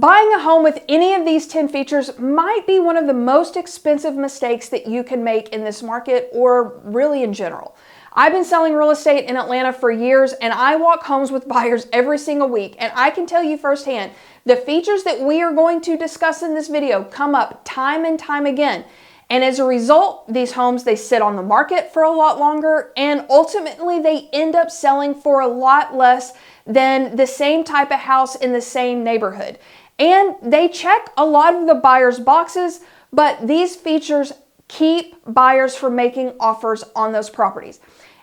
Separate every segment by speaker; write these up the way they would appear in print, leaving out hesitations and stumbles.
Speaker 1: Buying a home with any of these 10 features might be one of the most expensive mistakes that you can make in this market, or really in general. I've been selling real estate in Atlanta for years, and I walk homes with buyers every single week, and I can tell you firsthand, the features that we are going to discuss in this video come up time and time again. And as a result, these homes, they sit on the market for a lot longer, and ultimately they end up selling for a lot less than the same type of house in the same neighborhood. And they check a lot of the buyers' boxes, but these features keep buyers from making offers on those properties.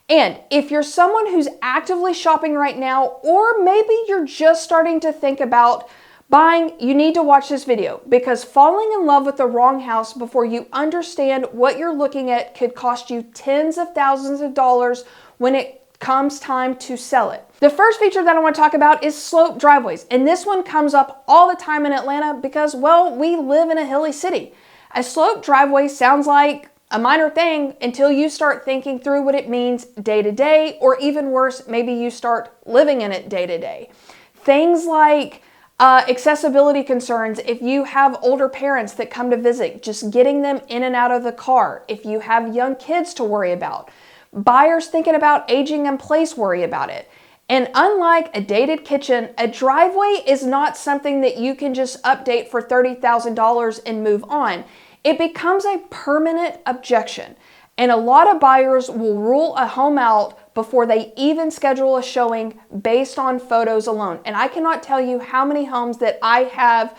Speaker 1: And if you're someone who's actively shopping right now, or maybe you're just starting to think about buying, you need to watch this video, because falling in love with the wrong house before you understand what you're looking at could cost you tens of thousands of dollars when it comes time to sell it. The first feature that I want to talk about is sloped driveways. And this one comes up all the time in Atlanta because, well, we live in a hilly city. A sloped driveway sounds like a minor thing until you start thinking through what it means day to day, or even worse, maybe you start living in it day to day. Things like accessibility concerns, if you have older parents that come to visit, just getting them in and out of the car. If you have young kids to worry about. Buyers thinking about aging in place worry about it. And unlike a dated kitchen, a driveway is not something that you can just update for $30,000 and move on. It becomes a permanent objection. And a lot of buyers will rule a home out before they even schedule a showing based on photos alone. And I cannot tell you how many homes that I have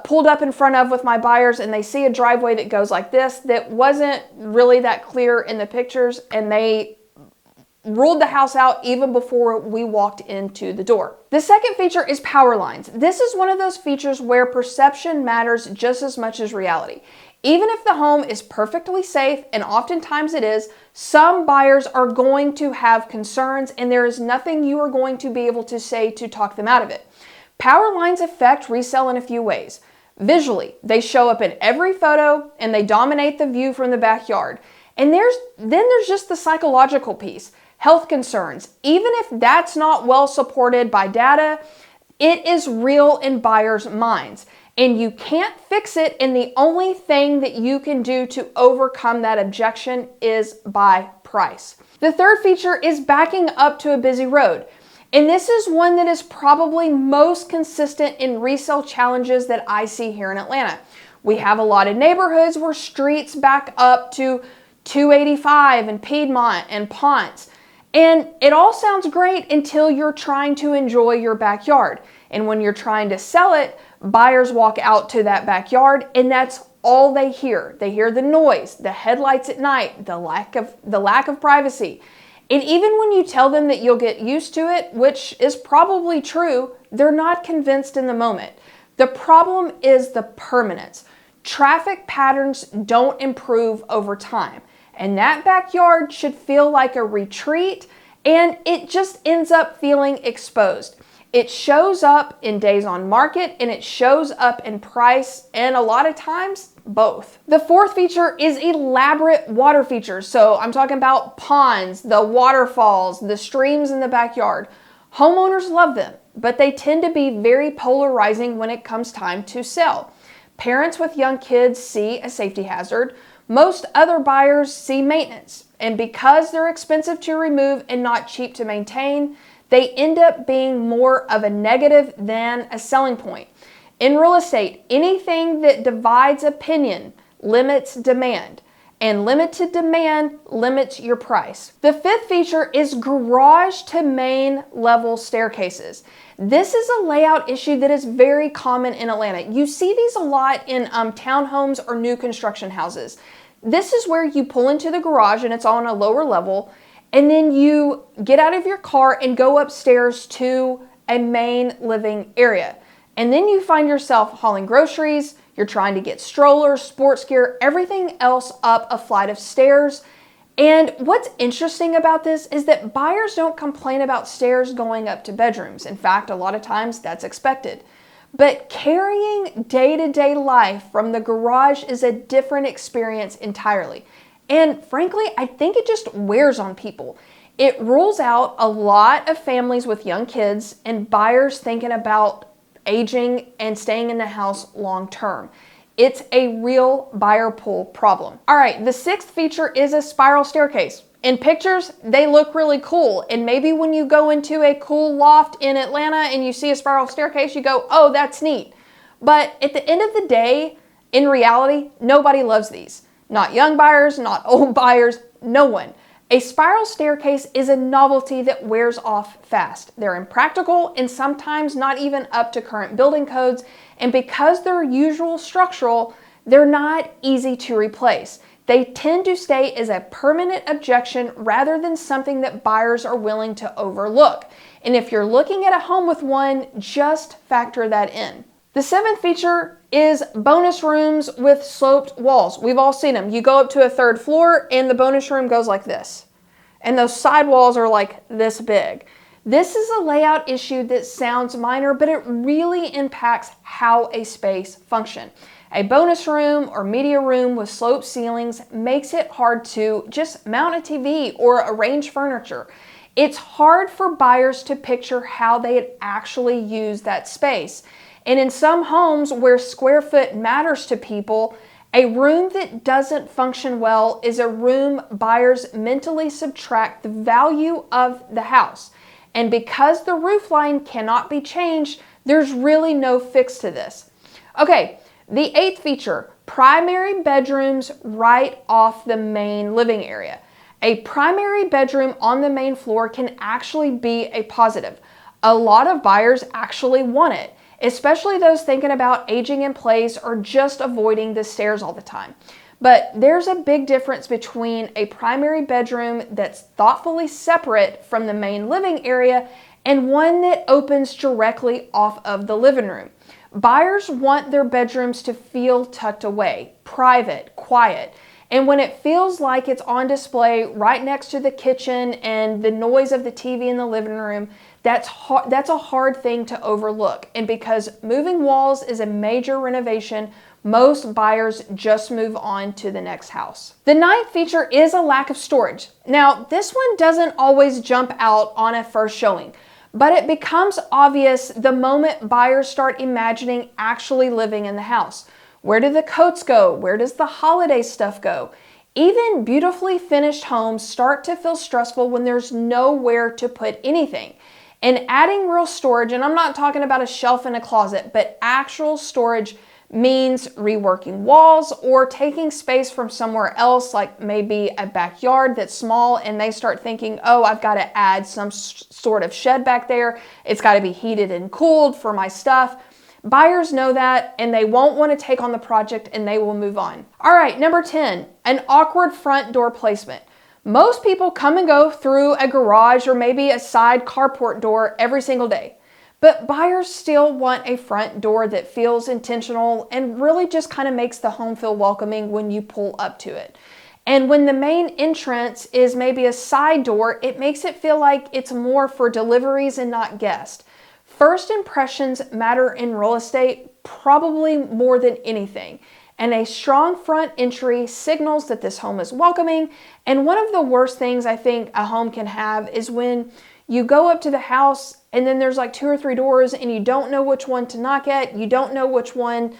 Speaker 1: pulled up in front of with my buyers, and they see a driveway that goes like this that wasn't really that clear in the pictures, and they ruled the house out even before we walked into the door. The second feature is power lines. This is one of those features where perception matters just as much as reality. Even if the home is perfectly safe, and oftentimes it is, some buyers are going to have concerns, and there is nothing you are going to be able to say to talk them out of it. Power lines affect resale in a few ways. Visually, they show up in every photo and they dominate the view from the backyard. And then there's just the psychological piece. Health concerns. Even if that's not well supported by data, it is real in buyers' minds. And you can't fix it, and the only thing that you can do to overcome that objection is by price. The third feature is backing up to a busy road. And this is one that is probably most consistent in resale challenges that I see here in Atlanta. We have a lot of neighborhoods where streets back up to 285 and Piedmont and Ponce. And it all sounds great until you're trying to enjoy your backyard. And when you're trying to sell it, buyers walk out to that backyard, and that's all they hear. They hear the noise, the headlights at night, the lack of privacy. And even when you tell them that you'll get used to it, which is probably true, they're not convinced in the moment. The problem is the permanence. Traffic patterns don't improve over time. And that backyard should feel like a retreat, and it just ends up feeling exposed. It shows up in days on market, and it shows up in price, and a lot of times, both. The fourth feature is elaborate water features. So I'm talking about ponds, the waterfalls, the streams in the backyard. Homeowners love them, but they tend to be very polarizing when it comes time to sell. Parents with young kids see a safety hazard. Most other buyers see maintenance. And because they're expensive to remove and not cheap to maintain, they end up being more of a negative than a selling point. In real estate, anything that divides opinion limits demand, and limited demand limits your price. The fifth feature is garage to main level staircases. This is a layout issue that is very common in Atlanta. You see these a lot in townhomes or new construction houses. This is where you pull into the garage and it's on a lower level, and then you get out of your car and go upstairs to a main living area. And then you find yourself hauling groceries, you're trying to get strollers, sports gear, everything else up a flight of stairs. And what's interesting about this is that buyers don't complain about stairs going up to bedrooms. In fact, a lot of times that's expected. But carrying day-to-day life from the garage is a different experience entirely. And frankly, I think it just wears on people. It rules out a lot of families with young kids and buyers thinking about aging and staying in the house long term. It's a real buyer pool problem. All right, the sixth feature is a spiral staircase. In pictures, they look really cool. And maybe when you go into a cool loft in Atlanta and you see a spiral staircase, you go, oh, that's neat. But at the end of the day, in reality, nobody loves these. Not young buyers, not old buyers, no one. A spiral staircase is a novelty that wears off fast. They're impractical and sometimes not even up to current building codes. And because they're usual structural, they're not easy to replace. They tend to stay as a permanent objection rather than something that buyers are willing to overlook. And if you're looking at a home with one, just factor that in. The seventh feature is bonus rooms with sloped walls. We've all seen them. You go up to a third floor and the bonus room goes like this. And those side walls are like this big. This is a layout issue that sounds minor, but it really impacts how a space functions. A bonus room or media room with sloped ceilings makes it hard to just mount a TV or arrange furniture. It's hard for buyers to picture how they'd actually use that space. And in some homes where square foot matters to people, a room that doesn't function well is a room buyers mentally subtract the value of the house. And because the roof line cannot be changed, there's really no fix to this. Okay, the eighth feature, primary bedrooms right off the main living area. A primary bedroom on the main floor can actually be a positive. A lot of buyers actually want it, especially those thinking about aging in place or just avoiding the stairs all the time. But there's a big difference between a primary bedroom that's thoughtfully separate from the main living area and one that opens directly off of the living room. Buyers want their bedrooms to feel tucked away, private, quiet. And when it feels like it's on display right next to the kitchen and the noise of the TV in the living room, that's a hard thing to overlook. And because moving walls is a major renovation, most buyers just move on to the next house. The ninth feature is a lack of storage. Now, this one doesn't always jump out on a first showing, but it becomes obvious the moment buyers start imagining actually living in the house. Where do the coats go? Where does the holiday stuff go? Even beautifully finished homes start to feel stressful when there's nowhere to put anything. And adding real storage, and I'm not talking about a shelf in a closet, but actual storage means reworking walls or taking space from somewhere else, like maybe a backyard that's small, and they start thinking, oh, I've got to add some sort of shed back there. It's got to be heated and cooled for my stuff. Buyers know that and they won't want to take on the project and they will move on. All right, number 10, an awkward front door placement. Most people come and go through a garage or maybe a side carport door every single day. But buyers still want a front door that feels intentional and really just kind of makes the home feel welcoming when you pull up to it. And when the main entrance is maybe a side door, it makes it feel like it's more for deliveries and not guests. First impressions matter in real estate probably more than anything. And a strong front entry signals that this home is welcoming. And one of the worst things I think a home can have is when you go up to the house and then there's like 2 or 3 doors and you don't know which one to knock at. You don't know which one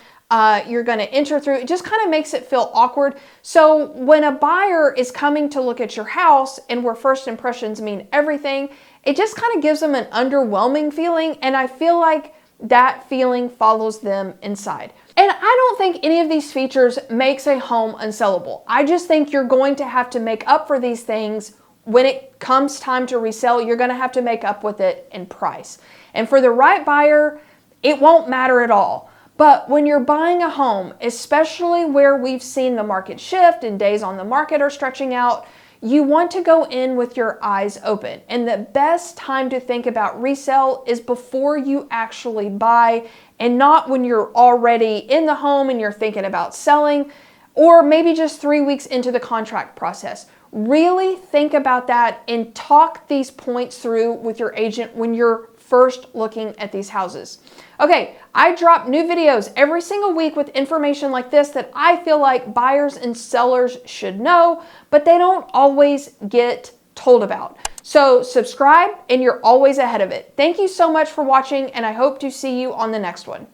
Speaker 1: you're going to enter through. It just kind of makes it feel awkward. So when a buyer is coming to look at your house and where first impressions mean everything, it just kind of gives them an underwhelming feeling. And I feel like that feeling follows them inside. And I don't think any of these features makes a home unsellable. I just think you're going to have to make up for these things when it comes time to resell. You're going to have to make up with it in price. And for the right buyer, it won't matter at all. But when you're buying a home, especially where we've seen the market shift and days on the market are stretching out, you want to go in with your eyes open. And the best time to think about resale is before you actually buy, and not when you're already in the home and you're thinking about selling, or maybe just 3 weeks into the contract process. Really think about that and talk these points through with your agent when you're first looking at these houses. Okay, I drop new videos every single week with information like this that I feel like buyers and sellers should know, but they don't always get told about. So subscribe and you're always ahead of it. Thank you so much for watching, and I hope to see you on the next one.